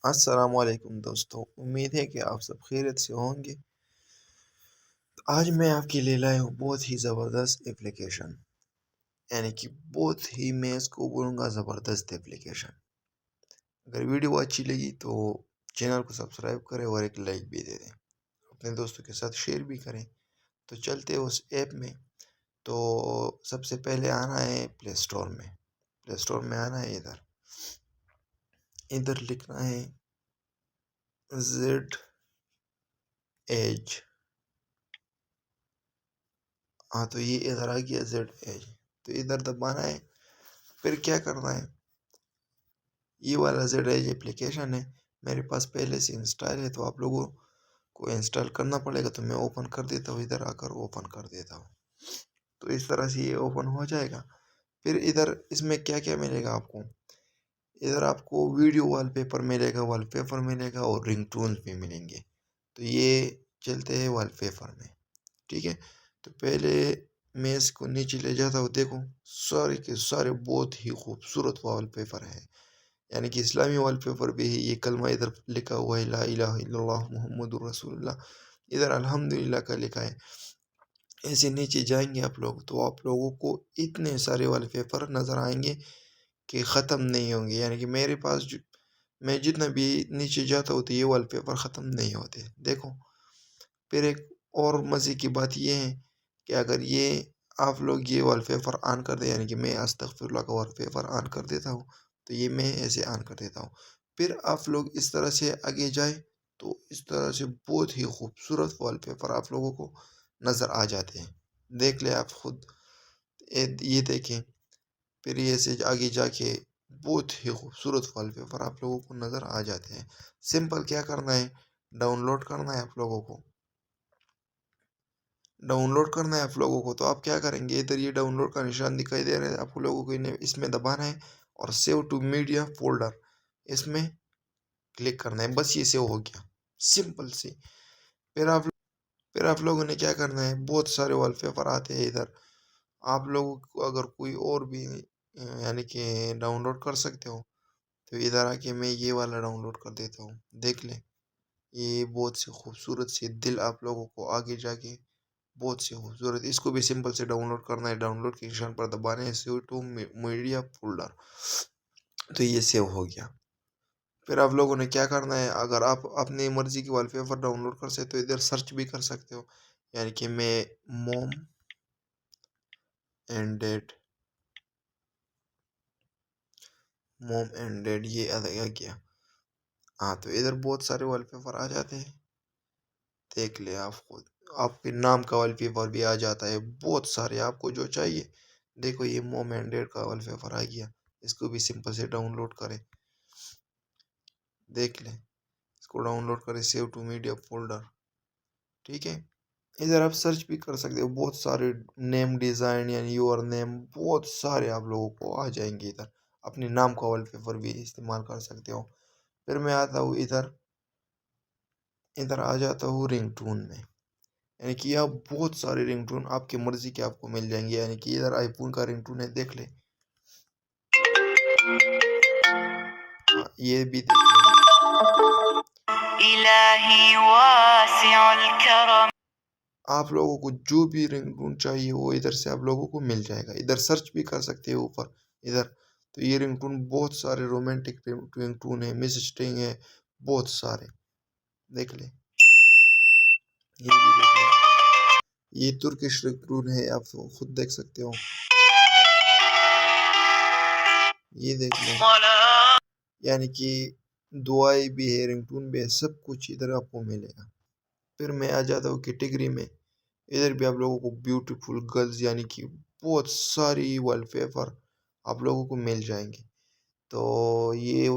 अस्सलामुअलैकुम दोस्तों, उम्मीद है कि आप सब खैरियत से होंगे। तो आज मैं आपके लिए लाया हूँ बहुत ही ज़बरदस्त एप्लीकेशन, यानी कि बहुत ही मैं इसको बोलूँगा ज़बरदस्त एप्लीकेशन। अगर वीडियो अच्छी लगी तो चैनल को सब्सक्राइब करें और एक लाइक भी दे दें, अपने दोस्तों के साथ शेयर भी करें। तो चलते हैं उस ऐप में। तो सबसे पहले आना है प्ले स्टोर में आना है। इधर इधर लिखना है जेड एज। हाँ, तो ये इधर आ गया जेड एज। तो इधर दबाना है। फिर क्या करना है, ये वाला जेड एज एप्लीकेशन है, मेरे पास पहले से इंस्टॉल है, तो आप लोगों को इंस्टॉल करना पड़ेगा। तो मैं ओपन कर देता हूँ, इधर आकर ओपन कर देता हूँ। तो इस तरह से ये ओपन हो जाएगा। फिर इधर इसमें क्या क्या मिलेगा आपको, इधर आपको वीडियो वॉलपेपर मिलेगा, और रिंगटोन भी मिलेंगे। तो ये चलते हैं वॉलपेपर में, ठीक है। तो पहले मैं इसको नीचे ले जाता हूँ। देखो, सारे के सारे बहुत ही खूबसूरत वॉलपेपर है, यानी कि इस्लामी वॉलपेपर भी है। ये कलमा इधर लिखा हुआ है, ला इलाहा इल्लल्लाह मुहम्मदुर रसूलुल्लाह। इधर अल्हम्दुलिल्लाह का लिखा है। ऐसे नीचे जाएंगे आप लोग तो आप लोगों को इतने सारे वॉलपेपर नज़र आएंगे कि ख़त्म नहीं होंगे। यानी कि मेरे पास मैं जितना भी नीचे जाता हूँ तो ये वॉलपेपर ख़त्म नहीं होते। देखो, फिर एक और मज़े की बात ये है कि अगर ये आप लोग ये वॉलपेपर ऑन कर दें, यानी कि मैं अस्तगफिरुल्लाह का वॉलपेपर ऑन कर देता हूँ, तो ये मैं ऐसे ऑन कर देता हूँ। फिर आप लोग इस तरह से आगे जाए तो इस तरह से बहुत ही खूबसूरत वॉलपेपर आप लोगों को नज़र आ जाते हैं। देख ले आप खुद, ये देखें। फिर ये से आगे जाके बहुत ही खूबसूरत वॉलपेपर आप लोगों को नज़र आ जाते हैं। सिंपल क्या करना है, डाउनलोड करना है आप लोगों को। तो आप क्या करेंगे, इधर ये डाउनलोड का निशान दिखाई दे रहा है आप लोगों को, इन्हें इसमें दबाना है और सेव टू मीडिया फोल्डर इसमें क्लिक करना है। बस ये सेव हो गया, सिंपल सी। फिर आप लोगों ने क्या करना है, बहुत सारे वॉलपेपर आते हैं इधर। आप लोगों को अगर कोई और भी यानी कि डाउनलोड कर सकते हो, तो इधर आके मैं ये वाला डाउनलोड कर देता हूँ। देख लें, ये बहुत से खूबसूरत से दिल आप लोगों को आगे जाके बहुत सी खूबसूरत, इसको भी सिंपल से डाउनलोड करना है। डाउनलोड के निशान पर दबाने है, सेव टू मीडिया फोल्डर। तो ये सेव हो गया। फिर आप लोगों ने क्या करना है, अगर आप अपनी मर्जी की वॉलपेपर डाउनलोड कर सकते हो, इधर सर्च भी कर सकते हो। यानी कि मैं मोम एंड डैड ये आ गया। हाँ, तो इधर बहुत सारे वॉलपेपर आ जाते हैं। देख ले आप खुद, आपके नाम का वॉलपेपर भी आ जाता है, बहुत सारे आपको जो चाहिए। देखो, ये मोम एंड डैड का वॉलपेपर आ गया। इसको भी सिंपल से डाउनलोड करें। देख लें, इसको डाउनलोड करें, सेव टू मीडिया फोल्डर, ठीक है। इधर आप सर्च भी कर सकते हो, बहुत सारे नेम डिज़ाइन यानी योर नेम, बहुत सारे आप लोगों को आ जाएंगे। इधर अपने नाम का वॉलपेपर भी इस्तेमाल कर सकते हो। फिर मैं आता हूँ इधर, आ जाता हूँ रिंगटोन में। यानी कि यहाँ बहुत सारे रिंगटोन आपकी मर्जी के आपको मिल जाएंगे। यानी कि इधर आईफोन का रिंगटोन है, देख ले। हाँ, ये भी देख ले। इलाही वासिउल करम। आप लोगों को जो भी रिंगटोन चाहिए वो इधर से आप लोगों को मिल जाएगा। इधर सर्च भी कर सकते हो ऊपर इधर। तो ये रिंगटोन बहुत सारे रोमांटिक रिंगटोन है, मिस स्ट्रिंग है, बहुत सारे। देख ले, ये भी देख ले। ये तुर्किश रिंगटोन है, आप खुद देख सकते हो। ये देख ले, यानी कि दुआई भी है, रिंगटोन भी है, सब कुछ इधर आपको मिलेगा। फिर मैं आ जाता हूँ कैटेगरी में। इधर भी आप लोगों को ब्यूटीफुल गर्ल्स यानी कि बहुत सारी वॉलपेपर आप लोगों को मिल जाएंगे। तो ये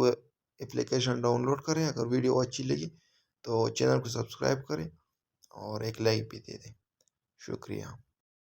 एप्लीकेशन डाउनलोड करें। अगर वीडियो अच्छी लगी तो चैनल को सब्सक्राइब करें और एक लाइक भी दे दें। शुक्रिया।